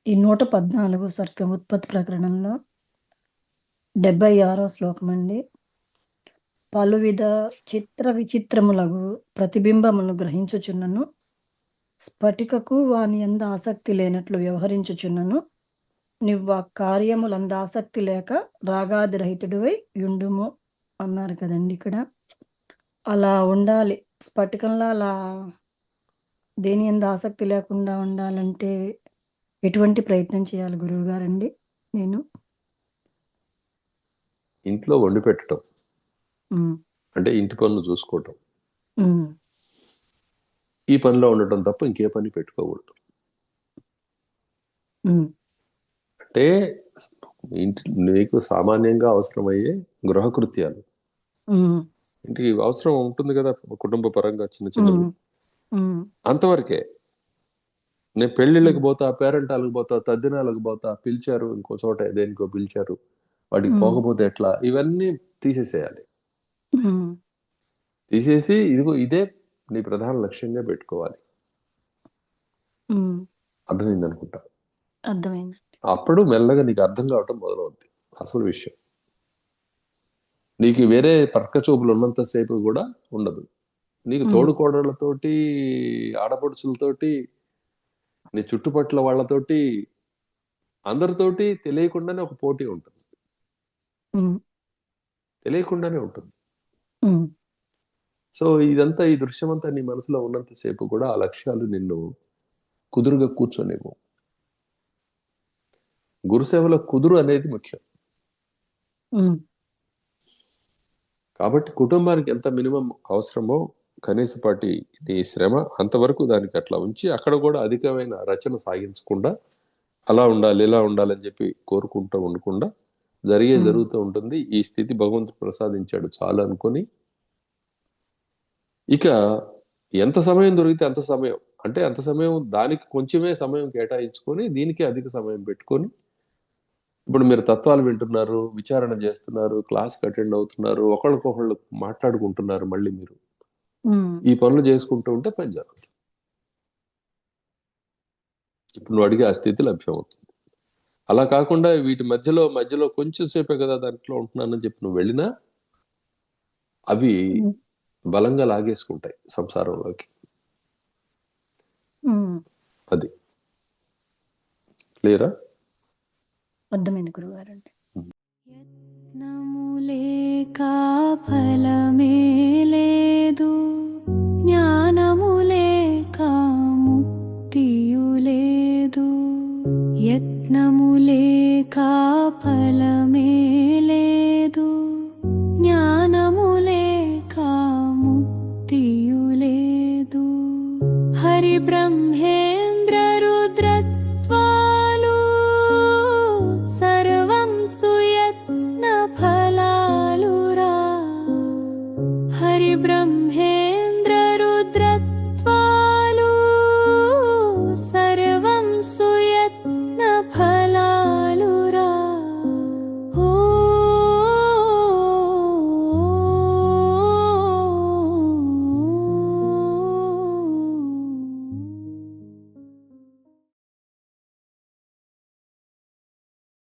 ఈ 114 సర్గం ఉత్పత్తి ప్రకరణంలో 76వ శ్లోకమండి. పలువిధ చిత్ర విచిత్రములగు ప్రతిబింబములను గ్రహించుచున్నను, స్ఫటికకు వాని యందు ఆసక్తి లేనట్లు వ్యవహరించుచున్నను, నువ్వు ఆ కార్యములందు ఆసక్తి లేక రాగాదిరహితుడివై యుండుము అన్నారు కదండి ఇక్కడ. అలా ఉండాలి. స్ఫటికంలా అలా దేని యందు ఆసక్తి లేకుండా ఉండాలంటే ఎటువంటి ప్రయత్నం చేయాలి గురువు గారండి? నేను ఇంట్లో వండి పెట్టడం, అంటే ఇంటి పనులు చూసుకోవటం, ఈ పనిలో ఉండటం తప్ప ఇంకే పని పెట్టుకోకూడదు. అంటే ఇంటి నీకు సామాన్యంగా అవసరమయ్యే గృహకృత్యాలు, ఇంటికి అవసరం ఉంటుంది కదా కుటుంబ పరంగా చిన్న చిన్నవి, అంతవరకే. నేను పెళ్లిళ్ళకి పోతా, పేరెంటాలకు పోతా, తద్దినాలకు పోతా, పిలిచారు ఇంకో చోట దేనికో పిలిచారు, వాటికి పోకపోతే ఎట్లా, ఇవన్నీ తీసేసేయాలి. తీసేసి ఇదే నీ ప్రధాన లక్ష్యంగా పెట్టుకోవాలి. అర్థమైంది అనుకుంటా. అర్థమైంది. అప్పుడు మెల్లగా నీకు అర్థం కావటం మొదలవుద్ది అసలు విషయం. నీకు వేరే పక్క చూపులు ఉన్నంతసేపు కూడా ఉండదు. నీకు తోడుకోడళ్లతోటి, ఆడపడుచులతోటి, నీ చుట్టుపట్ల వాళ్ళతోటి, అందరితోటి తెలియకుండానే ఒక పోటీ ఉంటుంది. తెలియకుండానే ఉంటుంది. సో ఇదంతా, ఈ దృశ్యమంతా నీ మనసులో ఉన్నంతసేపు కూడా ఆ లక్ష్యాలు నిన్ను కుదురుగా కూర్చోనివ్వు. గురుసేవలో కుదురు అనేది ముఖ్యం. కాబట్టి కుటుంబానికి ఎంత మినిమం అవసరమో కనీసపాటి నీ శ్రమ అంతవరకు దానికి అట్లా ఉంచి, అక్కడ కూడా అధికమైన రచన సాగించకుండా అలా ఉండాలి ఇలా ఉండాలని చెప్పి కోరుకుంటూ ఉండకుండా జరుగుతూ ఉంటుంది. ఈ స్థితి భగవంతుడు ప్రసాదించాడు చాలు అనుకొని, ఇక ఎంత సమయం దొరికితే అంత సమయం, అంటే అంత సమయం దానికి కొంచెమే సమయం కేటాయించుకొని దీనికి అధిక సమయం పెట్టుకొని, ఇప్పుడు మీరు తత్వాలు వింటున్నారు, విచారణ చేస్తున్నారు, క్లాస్కి అటెండ్ అవుతున్నారు, ఒకళ్ళకొకళ్ళు మాట్లాడుకుంటున్నారు, మళ్ళీ మీరు ఈ పనులు చేసుకుంటూ ఉంటే పని జరుగుతుంది. ఇప్పుడు నువ్వు అడిగే ఆ స్థితి లభ్యం అవుతుంది. అలా కాకుండా వీటి మధ్యలో కొంచెం సేపే కదా దాంట్లో ఉంటున్నానని చెప్పి నువ్వు వెళ్ళినా అవి బలంగా లాగేసుకుంటాయి సంసారంలోకి. అది క్లియరా? అర్థమైంది గురుగారండి. యత్నములేకా ఫలమే లేదు, జ్ఞానములేకా ముక్తియు లేదు. యత్నములేకా ఫలమే లేదు, జ్ఞానములేకా ముక్తియు లేదు. హరి బ్రహ్మేంద్ర రుద్రత్వాలు సర్వం సుయత్న ఫలాలురా. హరి బ్రహ్మే